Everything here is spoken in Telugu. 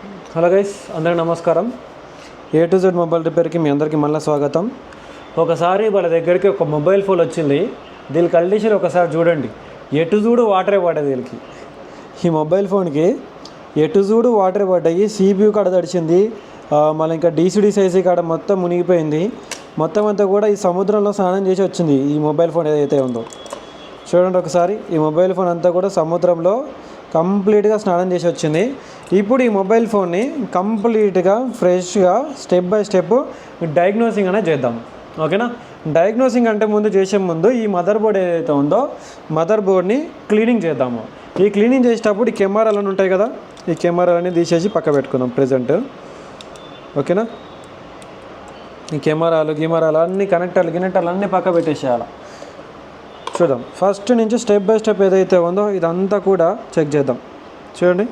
హలో గైస్, అందరికీ నమస్కారం. A to Z మొబైల్ రిపేర్కి మీ అందరికీ మళ్ళీ స్వాగతం. ఒకసారి వాళ్ళ దగ్గరికి ఒక మొబైల్ ఫోన్ వచ్చింది. దీని కండిషన్ ఒకసారి చూడండి. ఎటు చూడు వాటరే పడ్డది వీళ్ళకి. ఈ మొబైల్ ఫోన్కి ఎటు చూడు వాటరే పడ్డాయి. CPU కాడ తడిచింది, మళ్ళీ ఇంకా DCD కాడ మొత్తం మునిగిపోయింది. మొత్తం అంతా కూడా ఈ సముద్రంలో స్నానం చేసి వచ్చింది ఈ మొబైల్ ఫోన్ ఏదైతే ఉందో. చూడండి ఒకసారి, ఈ మొబైల్ ఫోన్ అంతా కూడా సముద్రంలో కంప్లీట్గా స్నానం చేసి వచ్చింది. ఇప్పుడు ఈ మొబైల్ ఫోన్ని కంప్లీట్గా ఫ్రెష్గా స్టెప్ బై స్టెప్ డయాగ్నోసింగ్ అనేది చేద్దాం. ఓకేనా? డయాగ్నోసింగ్ అంటే చేసే ముందు ఈ మదర్ బోర్డ్ ఏదైతే ఉందో మదర్ బోర్డ్ని క్లీనింగ్ చేద్దాము. ఈ క్లీనింగ్ చేసేటప్పుడు ఈ కెమెరాలు ఉంటాయి కదా, ఈ కెమెరాలన్నీ తీసేసి పక్క పెట్టుకుందాం ప్రజెంట్. ఓకేనా? ఈ కెమెరాలు అన్ని కనెక్టర్లు అన్నీ పక్క పెట్టేసేయాలి. చూద్దాం, ఫస్ట్ నుంచి స్టెప్ బై స్టెప్ ఏదైతే ఉందో ఇదంతా కూడా చెక్ చేద్దాం. చూడండి,